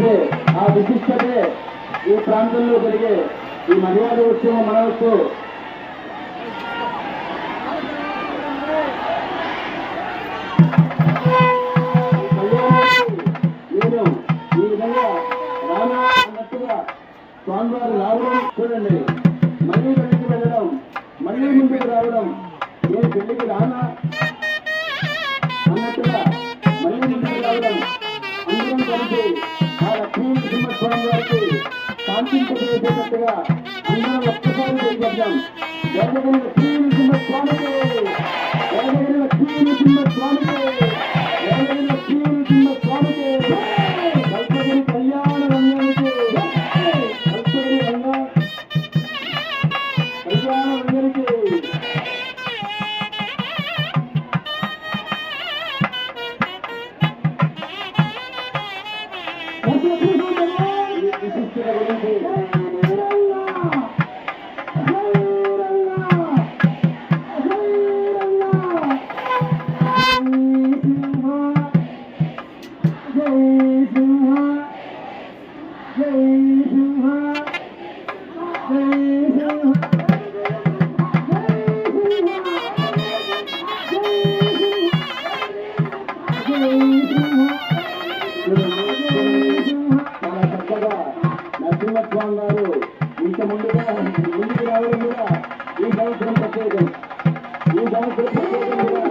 అయితే ఆ విశిష్టతే ఈ ప్రాంతంలో జరిగే ఈ మర్యాద ఉత్సవం మనవస్తూ నేను ఈ విధంగా రానా అన్నట్టుగా స్వామివారి రావడం చూడండి, మళ్ళీ వెనక్కి వెళ్ళడం, మళ్ళీ ముందుకు రావడం, నేను పెళ్లికి రానా అన్నట్టుగా మళ్ళీ ముందుకు రావడం, అందరం కలిసి ఆ లక్ష్మీ నరసింహస్వామి వారికి శాంతింపజేసేటట్టుగా అందరం ఒక్కసారి చేద్దాం. జగన్ లక్ష్మీ నరసింహస్వామికి, జగన్ లక్ష్మీ నరసింహస్వామికి, జగన్ లక్ష్మీ నరసింహస్వామికి, కల్పగిరి కళ్యాణ రంగానికి, కల్పగిరి రంగా కళ్యాణ రంగానికి. చాలా చక్కగా నరసింహస్వామి గారు ఇంత ముందుకు రావడం కూడా ఈ సంవత్సరం ప్రత్యేకం. ఈ సంవత్సరం ప్రత్యేకం కూడా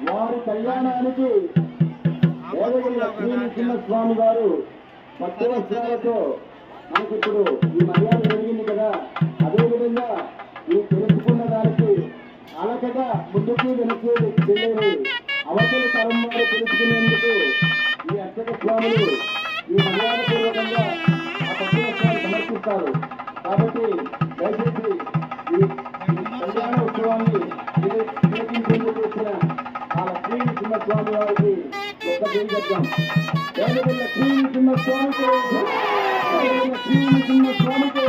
వారి కళ్యాణానికి నరసింహస్వామి గారు పట్టు వస్త్రాలతో మనకి ఇప్పుడు ఈ మర్యాద జరిగింది కదా, అదేవిధంగా ఈ తెలుసుకున్న దానికి అలకగా ముందుకు వెనక్కి వెళ్ళేది అవతల తరం వారు తెలుసుకునేందుకు ఈ అర్చక స్వాములు ఈ మర్యాద పూర్వకంగా ఆ పట్టు వస్త్రాలు సమర్పిస్తారు. కాబట్టి దయచేసి ఈ కళ్యాణ ఉత్సవాన్ని తిలకించేందుకు వచ్చిన ఆ లక్ష్మీ నరసింహస్వామి వారికి ఒక్క చేద్దాం. లక్ష్మీ నరసింహస్వామికి, లక్ష్మీ నరసింహస్వామికి.